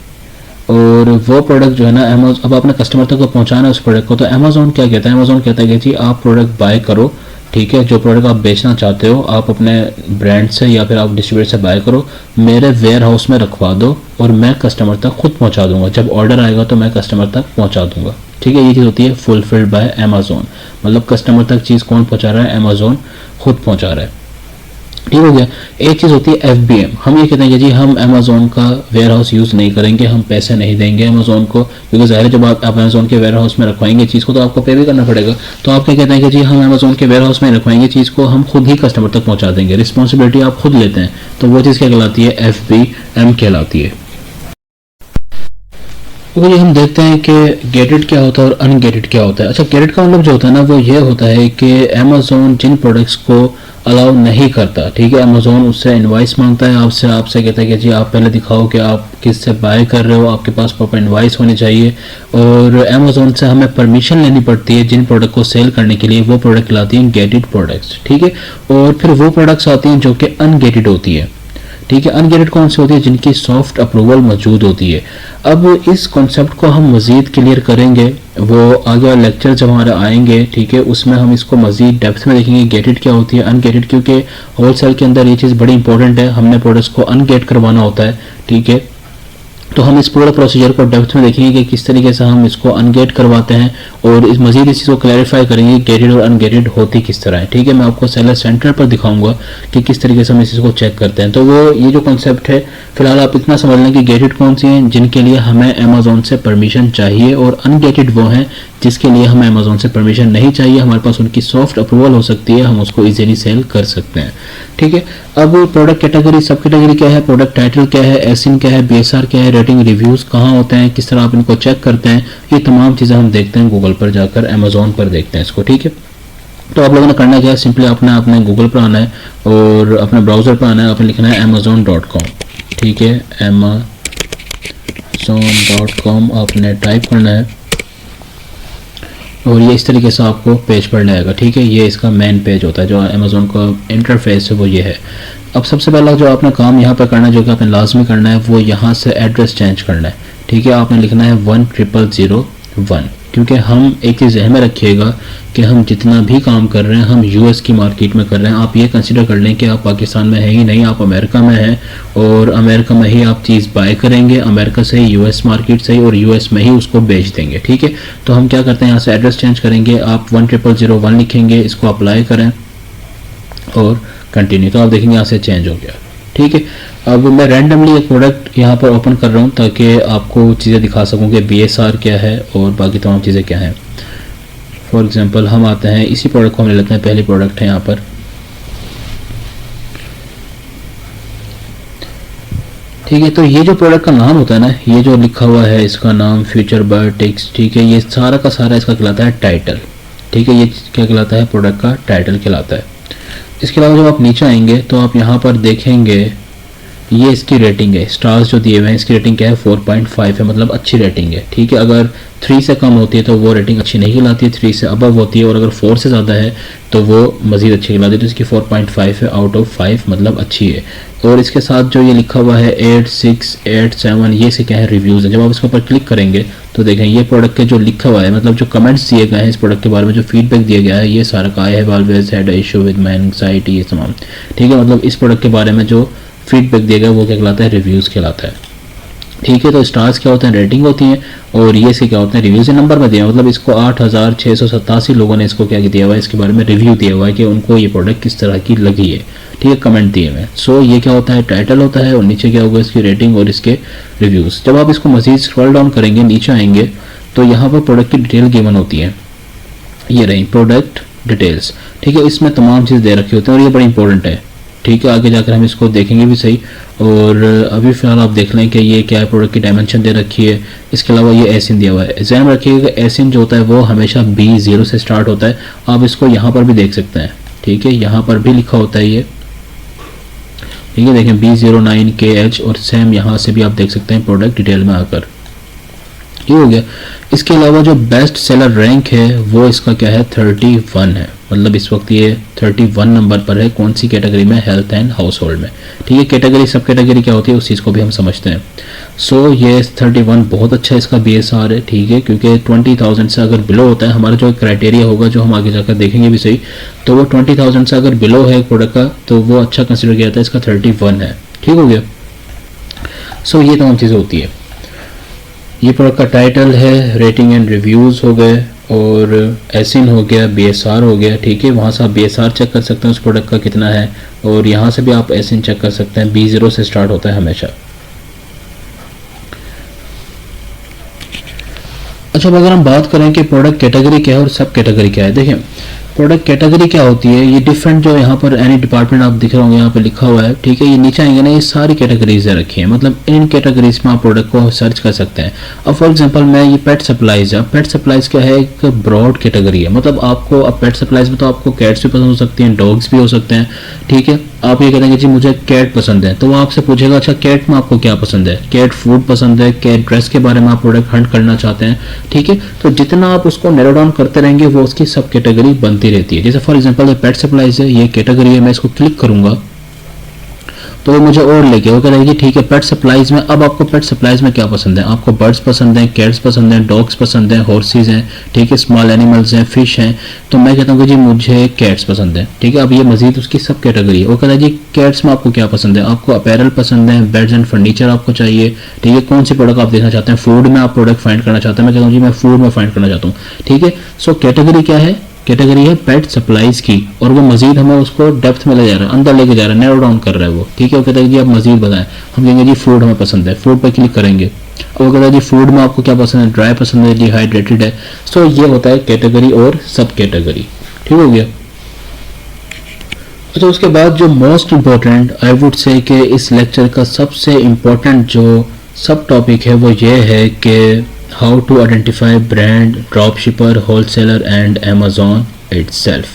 A: और वो प्रोडक्ट जो है ना अमेजोन, अब आपने कस्टमर तक को पहुंचाना है उस प्रोडक्ट को, तो अमेजोन क्या कहता है, अमेजोन कहता है कि जी आप प्रोडक्ट बाय करो, ठीक है, जो प्रोडक्ट आप बेचना चाहते हो आप अपने ब्रांड से या फिर आप डिस्ट्रीब्यूटर से बाय करो, मेरे वेयर हाउस में रखवा दो और मैं कस्टमर तक खुद पहुंचा दूंगा, जब ऑर्डर आएगा तो मैं कस्टमर तक पहुंचा दूंगा। ठीक है, ये चीज़ होती है फुलफिल्ड बाय अमेजोन, मतलब कस्टमर तक चीज़ कौन पहुंचा रहा है, अमेजोन खुद पहुंचा रहा है। ठीक हो गया। एक चीज़ होती है FBM, हम ये कहते हैं कि जी हम अमेजोन का वेयर हाउस यूज़ नहीं करेंगे, हम पैसे नहीं देंगे अमेजोन को, क्योंकि ज़ाहिर है जब आप अमेजोन के वेयर हाउस में रखवाएंगे चीज़ को तो आपको पे भी करना पड़ेगा। तो आप क्या कहते हैं कि जी हम अमेजोन के वेयर हाउस में रखवाएंगे चीज़ को, हम खुद ही कस्टमर तक पहुँचा देंगे, रिस्पॉन्सिबिलिटी आप खुद लेते हैं, तो वो चीज़ क्या कहलाती है, FBM कहलाती है। तो ये हम देखते हैं कि गेटेड क्या होता है और अनगेटेड क्या होता है। अच्छा, गेटेड का मतलब जो होता है ना वो ये होता है कि अमेजोन जिन प्रोडक्ट्स को अलाउ नहीं करता, ठीक है, अमेजोन उससे इनवाइस मांगता है आपसे कहता है कि जी आप पहले दिखाओ कि आप किससे बाय कर रहे हो, आपके पास प्रॉपर इनवाइस होनी चाहिए, और अमेजोन से हमें परमिशन लेनी पड़ती है जिन प्रोडक्ट को सेल करने के लिए, वो प्रोडक्ट लाती हैं गेटेड प्रोडक्ट्स। ठीक है, और फिर वो प्रोडक्ट्स आती हैं जो कि अनगेटेड होती है। ठीक है, अनगेटेड कौन सी होती है, जिनकी सॉफ्ट अप्रूवल मौजूद होती है। अब इस कॉन्सेप्ट को हम मज़ीद क्लियर करेंगे, वो आगे वाले लेक्चर जब हमारे आएंगे, ठीक है, उसमें हम इसको मज़ीद डेप्थ में देखेंगे गेटेड क्या होती है, अनगेटेड, क्योंकि होलसेल के अंदर ये चीज़ बड़ी इंपॉर्टेंट है, हमने प्रोडक्ट्स को अनगेट करवाना होता है। ठीक है, तो हम इस पूरा प्रोसीजर को डेप्थ में देखेंगे कि किस तरीके से हम इसको अनगेट करवाते हैं, और इस मजीद इस चीज़ को क्लैरिफाई करेंगे गेटेड और अनगेटेड होती किस तरह है। ठीक है, मैं आपको सेलर सेंटर पर दिखाऊंगा कि किस तरीके से हम इस चीज़ को चेक करते हैं। तो वो ये जो कॉन्सेप्ट है, फिलहाल आप इतना समझ लें कि गेटेड कौन सी हैं, जिनके लिए हमें अमेजोन से परमिशन चाहिए, और अनगेटेड वो हैं जिसके लिए हमें अमेजोन से परमिशन नहीं चाहिए, हमारे पास उनकी सॉफ्ट अप्रूवल हो सकती है, हम उसको ईजिली सेल कर सकते हैं। ठीक है। अब प्रोडक्ट कैटेगरी, सब कैटेगरी क्या है, प्रोडक्ट टाइटल क्या है, एसिन क्या है, बीएसआर क्या है, रेटिंग रिव्यूज कहाँ होते हैं, किस तरह आप इनको चेक करते हैं, ये तमाम चीज़ें हम देखते हैं गूगल पर जाकर, अमेजोन पर देखते हैं इसको, ठीक है। तो आप लोगों ने करना क्या है, सिंपली आपने अपने गूगल पर आना है और अपने ब्राउज़र पर आना है, आपने लिखना है amazon.com, ठीक है, amazon.com आपने टाइप करना है और ये इस तरीके से आपको पेज पर लाएगा, ठीक है। ये इसका मेन पेज होता है, जो अमेज़ोन का इंटरफेस है वो ये है। अब सबसे पहला जो आपने काम यहाँ पर करना है, जो कि आपने लाजमी करना है, वो यहाँ से एड्रेस चेंज करना है, ठीक है। आपने लिखना है 10001, क्योंकि हम एक चीज़ ध्यान में रखिएगा कि हम जितना भी काम कर रहे हैं हम यूएस की मार्केट में कर रहे हैं। आप ये कंसिडर कर लें कि आप पाकिस्तान में हैं ही नहीं, आप अमेरिका में हैं और अमेरिका में ही आप चीज़ बाय करेंगे, अमेरिका से ही यूएस मार्केट से ही, और यूएस में ही उसको बेच देंगे, ठीक है। तो हम क्या करते हैं, यहाँ से एड्रेस चेंज करेंगे, आप 10001 लिखेंगे, इसको अप्लाई करें और कंटिन्यू, तो आप देखेंगे यहाँ से चेंज हो गया, ठीक है। अब मैं रैंडमली एक प्रोडक्ट यहाँ पर ओपन कर रहा हूँ ताकि आपको चीज़ें दिखा सकूँ कि बीएसआर क्या है और बाकी तमाम चीज़ें क्या हैं। फॉर एग्जांपल हम आते हैं, इसी प्रोडक्ट को हम ले लेते हैं, पहली प्रोडक्ट है यहाँ पर, ठीक है। तो ये जो प्रोडक्ट का नाम होता है ना, ये जो लिखा हुआ है इसका नाम फ्यूचर बायोटिक्स, ठीक है, ये सारा का सारा इसका कहलाता है टाइटल, ठीक है। ये क्या कहलाता है, प्रोडक्ट का टाइटल कहलाता है। इसके अलावा जब आप नीचे आएंगे तो आप यहाँ पर देखेंगे ये इसकी रेटिंग है, स्टार्स जो दिए हुए हैं, इसकी रेटिंग क्या है, 4.5 है, मतलब अच्छी रेटिंग है, ठीक है। अगर 3 से कम होती है तो वो रेटिंग अच्छी नहीं कहलाती है, 3 से अबव होती है, और अगर 4 से ज़्यादा है तो वो मज़ीद अच्छी कहलाती है। तो इसकी 4.5 है आउट ऑफ 5, मतलब अच्छी है। और इसके साथ जो ये लिखा हुआ है 8, 6, 8, 7, ये से क्या है, रिव्यूज़ है। जब आप इसके ऊपर क्लिक करेंगे तो देखें ये प्रोडक्ट के जो लिखा हुआ है, मतलब जो कमेंट्स दिए गए हैं इस प्रोडक्ट के बारे में, जो फीडबैक दिया गया है, ये सारा का, I have always had a issue with my anxiety, ये तमाम, ठीक है। मतलब इस प्रोडक्ट के बारे में जो फीडबैक दिया गया वो क्या कहलाता है, रिव्यूज़ कहलाता है, ठीक है। तो स्टार्स क्या होते हैं, रेटिंग होती हैं, और ये से क्या होते हैं, रिव्यूज़ नंबर में दिया, मतलब इसको 8687 लोगों ने इसको क्या दिया हुआ है, इसके बारे में रिव्यू दिया हुआ है कि उनको ये प्रोडक्ट किस तरह की लगी है, ठीक है, कमेंट दिए हुए हैं। सो ये क्या होता है, टाइटल होता है, और नीचे क्या होगा, इसकी रेटिंग और इसके रिव्यूज़। जब आप इसको मज़ीद स्क्रॉल डाउन करेंगे, नीचे आएंगे तो यहाँ पर प्रोडक्ट की डिटेल गिवन होती है, ये रही प्रोडक्ट डिटेल्स, ठीक है। इसमें तमाम चीज़ दे रखी होती हैं और ये बड़ी इंपॉर्टेंट है, ठीक है। आगे जाकर हम इसको देखेंगे भी सही, और अभी फिलहाल आप देख लें कि ये क्या है, प्रोडक्ट की डायमेंशन दे रखी है। इसके अलावा ये एसिन दिया हुआ है, ध्यान में रखिएगा एसिन जो होता है वो हमेशा B0 से स्टार्ट होता है। आप इसको यहाँ पर भी देख सकते हैं, ठीक है, यहाँ पर भी लिखा होता है ये, ठीक है, देखें B09KH, और सेम यहाँ से भी आप देख सकते हैं प्रोडक्ट डिटेल में आकर, ये हो गया। इसके अलावा जो बेस्ट सेलर रैंक है वो इसका क्या है, 31 है, मतलब इस वक्त ये 31 नंबर पर है। कौन सी कैटेगरी में, हेल्थ एंड हाउस होल्ड में, ठीक है। कैटेगरी, सब कैटेगरी क्या होती है उस चीज़ को भी हम समझते हैं। सो ये 31 बहुत अच्छा इसका BSR है, ठीक है, क्योंकि 20,000 से अगर बिलो होता है, हमारा जो क्राइटेरिया होगा जो हम आगे जाकर देखेंगे भी सही, तो वो 20,000 से अगर बिलो है प्रोडक्ट का तो वो अच्छा कंसिडर किया जाता है, इसका 31 है, ठीक हो गया। सो ये तमाम चीज़ें होती है। ये प्रोडक्ट का टाइटल है, रेटिंग एंड रिव्यूज़ हो गए, और एसिन हो गया, BSR हो गया, ठीक है। वहाँ से आप BSR चेक कर सकते हैं उस प्रोडक्ट का कितना है, और यहाँ से भी आप एसिन चेक कर सकते हैं, B0 से स्टार्ट होता है हमेशा। अच्छा, अब अगर हम बात करें कि प्रोडक्ट कैटेगरी क्या है और सब कैटेगरी क्या है, देखिए प्रोडक्ट कैटेगरी क्या होती है, ये डिफरेंट जो यहाँ पर एनी डिपार्टमेंट आप दिख रहे होंगे यहाँ पे लिखा हुआ है, ठीक है। ये नीचे आएंगे ना, ये सारी कैटेगरीज रखी है, मतलब इन कैटेगरीज में आप प्रोडक्ट को सर्च कर सकते हैं। अब फॉर एग्जांपल मैं ये पेट सप्लाईज है, पेट सप्लाईज क्या है, एक ब्रॉड कैटेगरी है, मतलब आपको अब पेट सप्लाईज में तो आपको कैट्स भी पसंद हो सकती हैं, डॉग्स भी हो सकते हैं, ठीक है। आप ये कहेंगे जी मुझे कैट पसंद है, तो वो आपसे पूछेगा अच्छा कैट में आपको क्या पसंद है, कैट फूड पसंद है, कैट ड्रेस के बारे में आप प्रोडक्ट हंट करना चाहते हैं, ठीक है। तो जितना आप उसको नैरो डाउन करते रहेंगे वो उसकी सब कैटेगरी बनती रहती है। जैसे फॉर एग्जांपल पेट सप्लाईज है, ये कैटेगरी है, मैं इसको क्लिक करूंगा तो वो मुझे और लेके वो कहेगी ठीक है पेट सप्लाईज में, अब आपको पेट सप्लाईज में क्या पसंद है, आपको बर्ड्स पसंद हैं, कैट्स पसंद हैं, डॉग्स पसंद हैं, हॉर्सेज हैं, ठीक है, स्मॉल एनिमल्स हैं, फिश हैं, तो मैं कहता हूँ कि जी मुझे कैट्स पसंद है, ठीक है। अब ये मजीद उसकी सब कैटेगरी है। वो कहता है जी कैट्स में आपको क्या पसंद है, आपको अपैरल पसंद है, बेड्स एंड फर्नीचर आपको चाहिए, ठीक है, कौन सी प्रोडक्ट आप देखना चाहते हैं, फूड में आप प्रोडक्ट फाइंड करना चाहते हैं, मैं कहता हूँ जी मैं फूड में फाइंड करना चाहता हूँ, ठीक है। सो कैटेगरी क्या है, कैटेगरी है पेट सप्लाईज की, और वो मजीद हमें उसको डेप्थ में ले जा रहा है, अंदर लेके जा रहा है, नैरो डाउन कर रहा है वो, ठीक है। वो कहता है जी आप मजीद बताएं, हम कहेंगे जी फूड हमें पसंद है, फूड पर क्लिक करेंगे, वो कहता है जी फूड में आपको क्या पसंद है, ड्राई पसंद है, डिहाइड्रेटेड है। सो ये होता है कैटेगरी और सब कैटेगरी, ठीक हो गया। अच्छा, उसके बाद जो most important I would say कि इस लेक्चर का सबसे इम्पोर्टेंट जो सब टॉपिक है वो ये है कि how to identify brand, drop shipper, wholesaler and Amazon itself.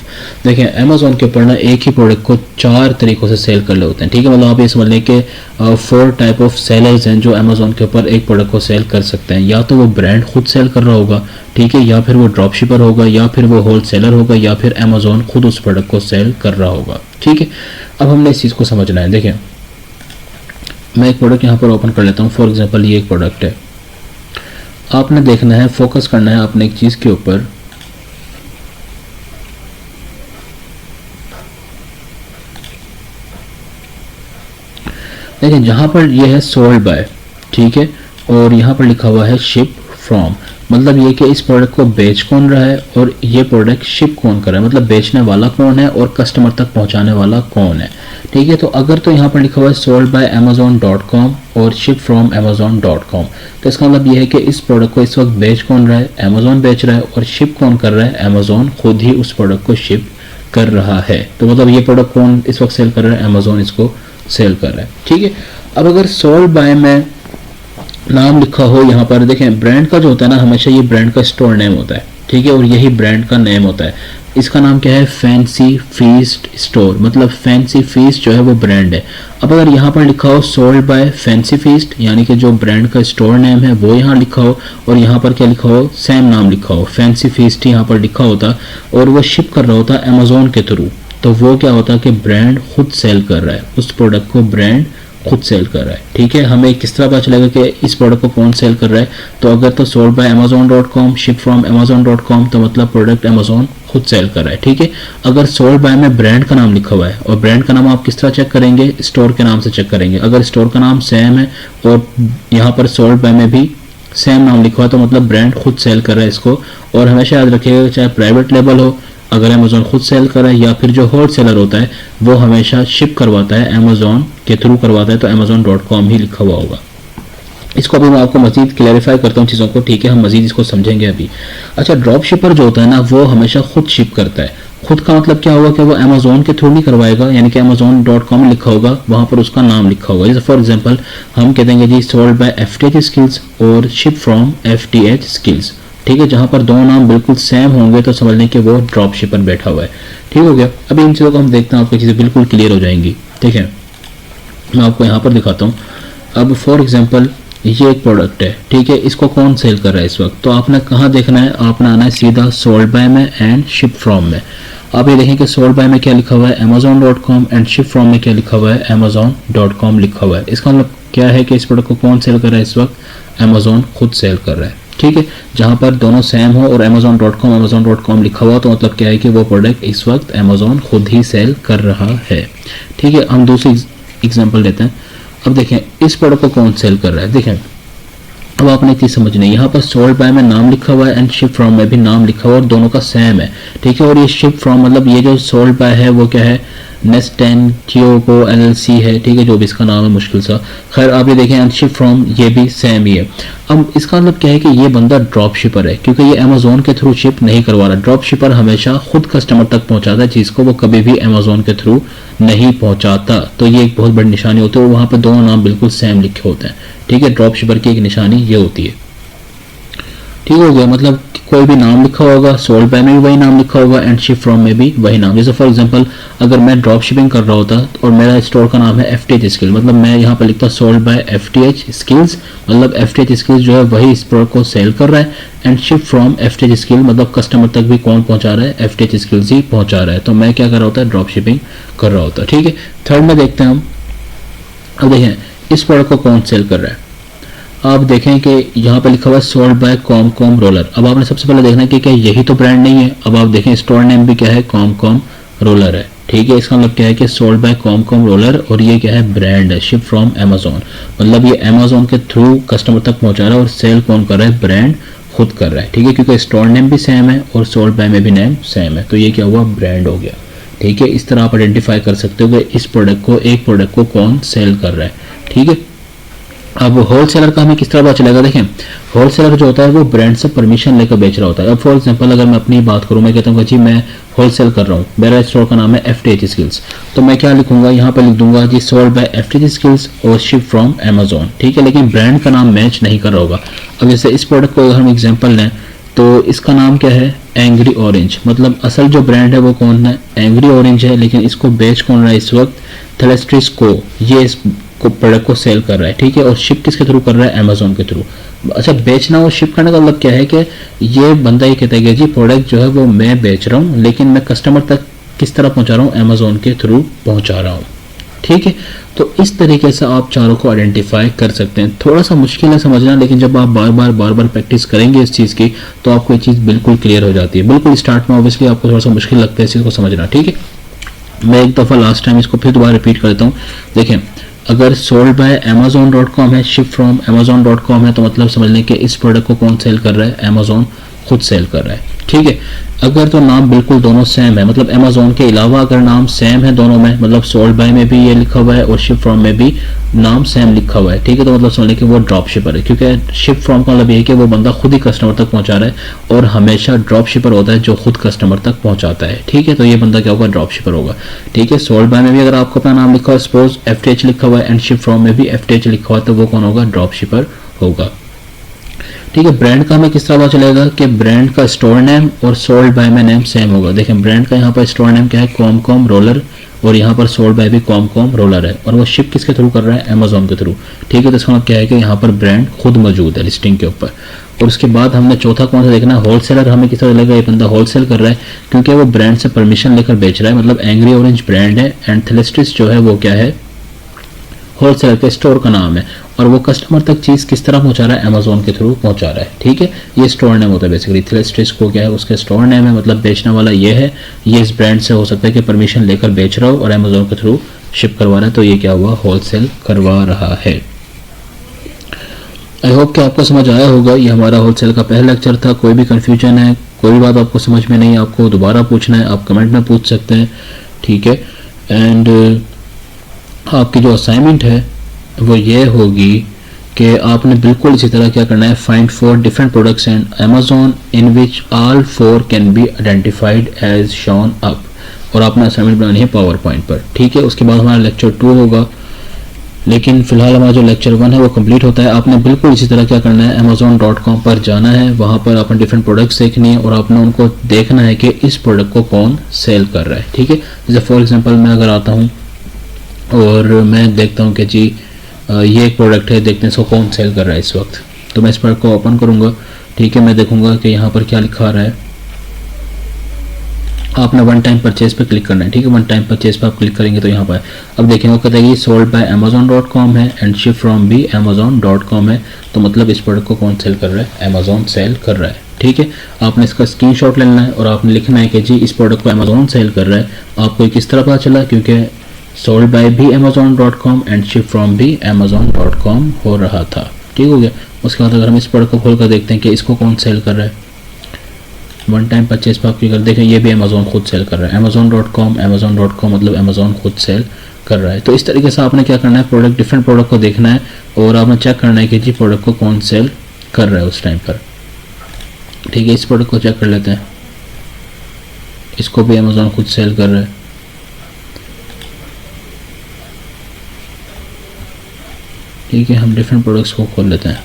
A: देखिए, अमेजोन के ऊपर ना एक ही प्रोडक्ट को 4 तरीक़ों से सेल कर ले होते हैं, ठीक है। मतलब आप ये समझ लें कि 4 टाइप ऑफ सेलर्स हैं जो अमेजोन के ऊपर एक प्रोडक्ट को सेल कर सकते हैं। या तो वो ब्रांड खुद सेल कर रहा होगा, ठीक है, या फिर वो ड्रॉप शिपर होगा, या फिर वो होल सेलर होगा, या फिर अमेजोन खुद उस प्रोडक्ट को सेल कर रहा होगा, ठीक है। अब हमने इस चीज़ को समझना है। देखिए, मैं एक प्रोडक्ट यहाँ पर ओपन कर लेता हूँ। फॉर एग्जाम्पल ये एक प्रोडक्ट है, आपने देखना है, फोकस करना है आपने एक चीज़ के ऊपर। देखिए, जहाँ पर ये है सोल्ड बाय, ठीक है, और यहाँ पर लिखा हुआ है शिप फ्रॉम। मतलब ये कि इस प्रोडक्ट को बेच कौन रहा है और ये प्रोडक्ट शिप कौन कर रहा है, मतलब बेचने वाला कौन है और कस्टमर तक पहुँचाने वाला कौन है, ठीक है। तो अगर तो यहाँ पर लिखा हुआ है सोल्ड बाय amazon.com और शिप फ्रॉम amazon.com, तो इसका मतलब ये है कि इस प्रोडक्ट को इस वक्त बेच कौन रहा है, अमेजोन बेच रहा है, और शिप कौन कर रहा है, अमेजोन खुद ही उस प्रोडक्ट को शिप कर रहा है। तो मतलब ये प्रोडक्ट कौन इस वक्त सेल कर रहा है, अमेजोन इसको सेल कर रहा है, ठीक है। अब अगर सोल्ड बाय में नाम लिखा हो, यहाँ पर देखें, ब्रांड का जो होता है ना, हमेशा ये ब्रांड का स्टोर नेम होता है, ठीक है, और यही ब्रांड का नेम होता है। इसका नाम क्या है, फैंसी फीस्ट स्टोर, मतलब फैंसी फीस्ट जो है वो ब्रांड है। अब अगर यहाँ पर लिखा हो सोल्ड बाय फैंसी फीस्ट, यानी कि जो ब्रांड का स्टोर नेम है वो यहाँ लिखा हो, और यहाँ पर क्या लिखा हो, सेम नाम लिखा हो, फैंसी फीस्ट यहाँ पर लिखा होता, और वो शिप कर रहा होता अमेजोन के थ्रू, तो वो क्या होता है कि ब्रांड खुद सेल कर रहा है, उस प्रोडक्ट को ब्रांड खुद सेल कर रहा है, ठीक है। हमें किस तरह पता चलेगा कि इस प्रोडक्ट को कौन सेल कर रहा है, तो अगर तो sold by amazon.com, ship from amazon.com, तो मतलब प्रोडक्ट अमेजोन खुद सेल कर रहा है, ठीक है। अगर सोल्ड बाय में ब्रांड का नाम लिखा हुआ है, और ब्रांड का नाम आप किस तरह चेक करेंगे, स्टोर के नाम से चेक करेंगे। अगर स्टोर का नाम सेम है और यहाँ पर सोल्ड बाय में भी सेम नाम लिखा हुआ है, तो मतलब ब्रांड खुद सेल कर रहा है इसको। और हमेशा याद रखिएगा, चाहे प्राइवेट लेबल हो, अगर अमेजोन खुद सेल कर रहा है, या फिर जो होल सेलर होता है वो हमेशा शिप करवाता है, अमेजोन के थ्रू करवाता है, तो amazon.com ही लिखा हुआ होगा। इसको अभी मैं आपको मजीद क्लैरिफाई करता हूँ चीज़ों को, ठीक है, हम मजीद इसको समझेंगे अभी। अच्छा, ड्रॉप शिपर जो होता है ना, वो हमेशा खुद शिप करता है। खुद का मतलब क्या होगा कि वो अमेजोन के थ्रू नहीं करवाएगा, यानी कि amazon.com लिखा होगा, वहाँ पर उसका नाम लिखा होगा। जैसे फॉर एग्जाम्पल हम कह देंगे जी सोल्ड बाय FTH स्किल्स और शिप फ्रॉम FTH स्किल्स, ठीक है। जहां पर दोनों नाम बिल्कुल सेम होंगे तो समझ लें कि वो ड्रॉप शिपर बैठा हुआ है, ठीक हो गया। अभी इन चीज़ों को हम देखते हैं, आपको चीज़ें बिल्कुल क्लियर हो जाएंगी, ठीक है। मैं आपको यहाँ पर दिखाता हूँ। अब फॉर एग्जांपल ये एक प्रोडक्ट है, ठीक है, इसको कौन सेल कर रहा है इस वक्त, तो आपने कहाँ देखना है, आपने आना है सीधा सोल्ड बाय में एंड शिप फ्रॉम में। आप ये देखें कि सोल्ड बाय में क्या लिखा हुआ है, amazon.com, एंड शिप फ्रॉम में क्या लिखा हुआ है, amazon.com लिखा हुआ है। इसका मतलब क्या है कि इस प्रोडक्ट को कौन सेल कर रहा है इस वक्त, अमेजोन खुद सेल कर रहा है, ठीक है। जहां पर दोनों सेम हो और amazon.com लिखा हुआ, तो मतलब क्या है कि वो प्रोडक्ट इस वक्त अमेजोन खुद ही सेल कर रहा है, ठीक है। हम दूसरी एग्जांपल लेते हैं। अब देखें इस प्रोडक्ट को कौन सेल कर रहा है। देखें, अब आपने एक चीज समझनी है, यहाँ पर सोल्ड बाय में नाम लिखा हुआ है एंड शिप फ्रॉम में भी नाम लिखा हुआ है, और दोनों का सेम है, ठीक है। और ये शिप फ्रॉम मतलब ये जो सोल्ड बाय है वो क्या है, नेस्टेन क्योको LLC है, ठीक है, जो भी इसका नाम है मुश्किल सा। खैर आप ये देखें एंड शिप फ्रॉम ये भी सेम ही है। अब इसका मतलब क्या है कि ये बंदा ड्रॉप शिपर है, क्योंकि ये अमेजोन के थ्रू शिप नहीं करवा रहा। ड्रॉप शिपर हमेशा खुद कस्टमर तक पहुंचाता है चीज़ को, वो कभी भी अमेजोन के थ्रू नहीं पहुंचाता। तो ये एक बहुत बड़ी निशानी होती है, और वहाँ पर दोनों नाम बिल्कुल सेम लिखे होते हैं, ठीक है। ड्रॉप शिपर की एक निशानी ये होती है, ठीक हो गया। मतलब कोई भी नाम लिखा होगा, सोल्ड बाय में भी वही नाम लिखा होगा एंड शिप फ्रॉम में भी वही नाम। जैसे फॉर एग्जांपल अगर मैं ड्रॉप शिपिंग कर रहा होता और मेरा स्टोर का नाम है FTH स्किल, मतलब मैं यहाँ पर लिखता सोल्ड बाय FTH स्किल्स, मतलब FTH स्किल्स जो है वही इस प्रोडक्ट को सेल कर रहा है, and ship from FTH skill मतलब कस्टमर तक भी कौन पहुंचा रहा है, FTH स्किल्स ही पहुंचा रहा है। तो मैं क्या कर रहा होता है, ड्रॉप शिपिंग कर रहा होता, ठीक है। थर्ड में देखते हैं हम। अब देखें इस प्रोडक्ट को कौन सेल कर रहा है। आप देखें कि यहाँ पे लिखा हुआ है सोल्ड बाय कॉम रोलर। अब आपने सबसे पहले देखना है कि क्या यही तो ब्रांड नहीं है। अब आप देखें स्टोर नेम भी क्या है, कॉम रोलर है, ठीक है। इसका मतलब क्या है कि सोल्ड बाय कॉम रोलर, और ये क्या है, ब्रांड है, शिप फ्रॉम अमेजोन, मतलब ये अमेजोन के थ्रू कस्टमर तक पहुंचा रहा है, और सेल कौन कर रहा है, ब्रांड खुद कर रहा है, ठीक है, क्योंकि स्टोर नेम भी सेम है और सोल्ड बाय में भी नेम सेम है, तो ये क्या हुआ, ब्रांड हो गया, ठीक है। इस तरह आप आइडेंटिफाई कर सकते हो कि इस प्रोडक्ट को, एक प्रोडक्ट को कौन सेल कर रहा है, ठीक है। अब होलसेलर का हमें किस तरह पता चलेगा? देखें, होलसेलर जो होता है वो ब्रांड से परमिशन लेकर बेच रहा होता है। अब फॉर एग्जांपल अगर मैं अपनी बात करूं, मैं कहता हूँ जी मैं होलसेल कर रहा हूँ, मेरा स्टोर का नाम है FTH स्किल्स, तो मैं क्या लिखूंगा यहाँ पर? लिख दूंगा जी सोल्ड बाय FTH स्किल्स और शिप फ्रॉम अमेजोन, ठीक है। लेकिन ब्रांड का नाम मैच नहीं कर रहा होगा। अब जैसे इस प्रोडक्ट को अगर हम एग्जाम्पल लें तो इसका नाम क्या है? Angry orange. मतलब असल जो ब्रांड है वो कौन है? एंग्री ऑरेंज है, लेकिन इसको बेच कौन रहा है इस वक्त? थेलेस्ट्रिस को, ये इस को प्रोडक्ट को सेल कर रहा है, ठीक है। और शिप किसके थ्रू कर रहा है? अमेजोन के थ्रू। अच्छा, बेचना और शिप करने का मतलब क्या है कि ये बंदा ये कहता है कि जी प्रोडक्ट जो है वो मैं बेच रहा हूँ, लेकिन मैं कस्टमर तक किस तरह पहुंचा रहा हूँ? अमेजोन के थ्रू पहुंचा रहा हूँ, ठीक है। तो इस तरीके से आप चारों को आइडेंटिफाई कर सकते हैं। थोड़ा सा मुश्किल है समझना, लेकिन जब आप बार बार प्रैक्टिस करेंगे इस चीज़ की तो आपको ये चीज़ बिल्कुल क्लियर हो जाती है। बिल्कुल स्टार्ट में ऑब्वियसली आपको थोड़ा सा मुश्किल लगता है इस चीज़ को समझना, ठीक है। मैं एक दफ़ा लास्ट टाइम इसको फिर दोबारा रिपीट करता हूँ। देखें, अगर सोल्ड बाय amazon.com है, शिप फ्रॉम amazon.com है, तो मतलब समझ लें कि इस प्रोडक्ट को कौन सेल कर रहा है? अमेजोन खुद सेल कर रहा है, ठीक है। अगर तो नाम बिल्कुल दोनों सेम है, मतलब अमेजोन के अलावा अगर नाम सेम है दोनों में, मतलब सोल्ड बाय में भी ये लिखा हुआ है और शिप फ्रॉम में भी नाम सेम लिखा हुआ है, ठीक है, तो मतलब समझ लें कि वो ड्रॉप शिपर है। क्योंकि शिप फ्रॉम का मतलब ये है कि वो बंदा खुद ही कस्टमर तक पहुंचा रहा है, और हमेशा ड्रॉप शिपर होता है जो खुद कस्टमर तक पहुंचाता है, ठीक है। तो ये बंदा क्या होगा? ड्रॉप शिपर होगा, ठीक है। सोल्ड बाय में भी अगर आपको अपना नाम लिखा हुआ है, सपोज FTH लिखा हुआ है, एंड शिप फ्रॉम में भी FTH लिखा हुआ है, तो वो कौन होगा? ड्रॉप शिपर होगा, ठीक है। ब्रांड का हमें किस तरह पता चलेगा कि ब्रांड का स्टोर नेम और सोल्ड बाय में नेम सेम होगा? देखें, ब्रांड का यहाँ पर स्टोर नेम क्या है? कॉम रोलर, और यहाँ पर सोल्ड बाय भी कॉम रोलर है, और वो शिप किसके थ्रू कर रहा है? अमेजोन के थ्रू, ठीक है। तो इसका मतलब क्या है कि यहाँ पर ब्रांड खुद मौजूद है लिस्टिंग के ऊपर। और उसके बाद हमने चौथा कौन सा देखना है? होलसेलर। हमें किस तरह लगेगा? ये बंदा होलसेल कर रहा है क्योंकि वो ब्रांड से परमिशन लेकर बेच रहा है, मतलब एंग्री ऑरेंज ब्रांड है, एंड थेलेस्ट्रिस जो है वो क्या है? होलसेलर के स्टोर का नाम है, और वो कस्टमर तक चीज़ किस तरह पहुंचा रहा है? अमेजोन के थ्रू पहुंचा रहा है, ठीक है। ये स्टोर नेम होता है बेसिकली। थेलेस्ट्रिस को क्या है? उसका स्टोर नेम है, मतलब बेचने वाला ये है। ये इस ब्रांड से हो सकता है कि परमिशन लेकर बेच रहा हो और अमेजोन के थ्रू शिप करवा रहा है, तो ये क्या हुआ? होलसेल करवा रहा है। आई होप कि आपको समझ आया होगा। ये हमारा होलसेल का पहला लेक्चर था। कोई भी कन्फ्यूजन है, कोई भी बात आपको समझ में नहीं, आपको दोबारा पूछना है, आप कमेंट में पूछ सकते हैं, ठीक है। एंड आपकी जो असाइनमेंट है वो ये होगी कि आपने बिल्कुल इसी तरह क्या करना है? Find 4 different products and Amazon in which all 4 can be identified as shown up, और आपने असाइनमेंट बनानी है पावर पॉइंट पर, ठीक है। उसके बाद हमारा लेक्चर 2 होगा, लेकिन फिलहाल हमारा जो लेक्चर 1 है वो कंप्लीट होता है। आपने बिल्कुल इसी तरह क्या करना है? amazon.com पर जाना है, वहाँ पर आपने डिफरेंट प्रोडक्ट्स देखनी है, और आपने उनको देखना है कि इस प्रोडक्ट को कौन सेल कर रहा है, ठीक है। जैसे फॉर एग्जांपल मैं अगर आता हूँ और मैं देखता हूँ कि जी ये एक प्रोडक्ट है, देखते हैं इसको कौन सेल कर रहा है इस वक्त, तो मैं इस प्रोडक्ट को ओपन करूँगा, ठीक है। मैं देखूँगा कि यहाँ पर क्या लिखा रहा है। आपने वन टाइम परचेज पे क्लिक करना है, ठीक है। वन टाइम परचेज पे आप क्लिक करेंगे तो यहाँ पर अब देखेंगे कहता है कि सोल्ड बाय amazon.com है एंड शिप फ्रॉम भी amazon.com है, तो मतलब इस प्रोडक्ट को कौन सेल कर रहा है? अमेजोन सेल कर रहा है, ठीक है। आपने इसका स्क्रीनशॉट लेना है और आपने लिखना है कि जी इस प्रोडक्ट को अमेजोन सेल कर रहा है। आपको किस तरह पता चला? क्योंकि सोल्ड बाय भी amazon.com एंड शिप फ्रॉम भी amazon.com हो रहा था, ठीक हो गया। उसके बाद अगर हम इस प्रोडक्ट को खोल कर देखते हैं कि इसको कौन सेल कर रहा है, वन टाइम परचेज पर आप क्लिक कर देखें, ये भी अमेजोन खुद सेल कर रहा है। amazon.com मतलब अमेजोन खुद सेल कर रहा है। तो इस तरीके से आपने क्या करना है? प्रोडक्ट डिफरेंट प्रोडक्ट को देखना है और आपने चेक करना है कि जी प्रोडक्ट को कौन सेल कर रहा है उस टाइम पर, ठीक है। इस प्रोडक्ट को चेक कर लेते हैं, इसको भी अमेजोन खुद सेल कर रहा है, ठीक है। हम डिफरेंट प्रोडक्ट्स को खोल लेते हैं।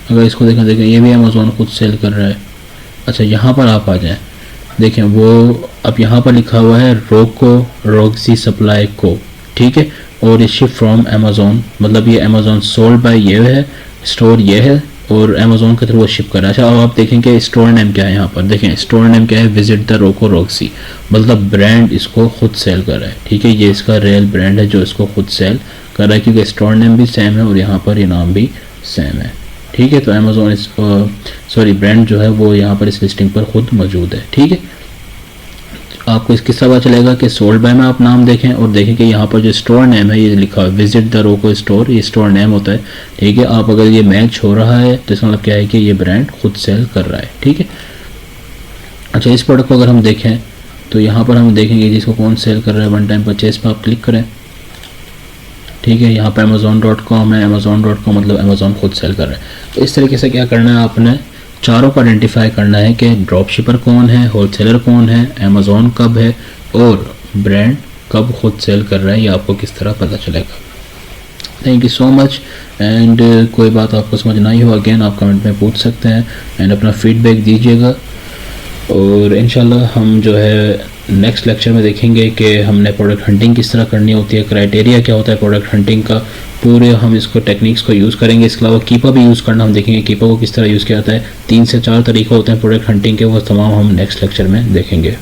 A: अगर इसको देखें ये भी अमेजोन खुद सेल कर रहा है। अच्छा, यहाँ पर आप आ जाएं, देखें वो अब यहाँ पर लिखा हुआ है रोक्सी सप्लाई को, ठीक है। और ये शिप फ्रॉम अमेजोन, मतलब ये अमेजोन सोल्ड बाय ये है, स्टोर ये है, और अमेजोन के थ्रू वो शिप कर रहा है। अच्छा, अब आप देखें कि स्टोर नेम क्या है। यहाँ पर देखें स्टोर नेम क्या है? विजिट द रोक्सी, मतलब ब्रांड इसको खुद सेल कर रहा है, ठीक है। ये इसका रियल ब्रांड है जो इसको खुद सेल कर रहा है, क्योंकि स्टोर नेम भी सेम है और यहाँ पर ये नाम भी सेम है, ठीक है। तो अमेजोन ब्रांड जो है वो यहाँ पर इस लिस्टिंग पर खुद मौजूद है, ठीक है। आपको इसके पता चलेगा कि सोल्ड बाय में आप नाम देखें और देखें कि यहाँ पर जो स्टोर नेम है ये लिखा है विजिट द रोको स्टोर, ये स्टोर नेम होता है, ठीक है। आप अगर ये मैच हो रहा है तो इसका मतलब क्या है कि ये ब्रांड खुद सेल कर रहा है, ठीक है। अच्छा, इस प्रोडक्ट को अगर हम देखें तो यहाँ पर हम देखेंगे जिसको कौन सेल कर रहा है। वन टाइम परचेज पर आप क्लिक करें, ठीक है। यहाँ पर amazon.com है, amazon.com मतलब अमेज़ॉन खुद सेल कर रहा है। तो इस तरीके से क्या करना है, आपने चारों को आइडेंटिफाई करना है कि ड्रॉप शिपर कौन है, होलसेलर कौन है, अमेज़ॉन कब है और ब्रांड कब खुद सेल कर रहा है, ये आपको किस तरह पता चलेगा। Thank you so much. And कोई बात आपको समझ ना आई हो, अगेन आप कमेंट में पूछ सकते हैं एंड अपना फीडबैक दीजिएगा। और इंशाल्लाह हम जो है नेक्स्ट लेक्चर में देखेंगे कि हमने प्रोडक्ट हंटिंग किस तरह करनी होती है, क्राइटेरिया क्या होता है प्रोडक्ट हंटिंग का, पूरे हम इसको टेक्निक्स को यूज़ करेंगे। इसके अलावा कीपा भी यूज़ करना हम देखेंगे, कीपा को किस तरह यूज़ किया जाता है। 3 से 4 तरीक़े होते हैं प्रोडक्ट हंटिंग के, वो तमाम हम नेक्स्ट लेक्चर में देखेंगे।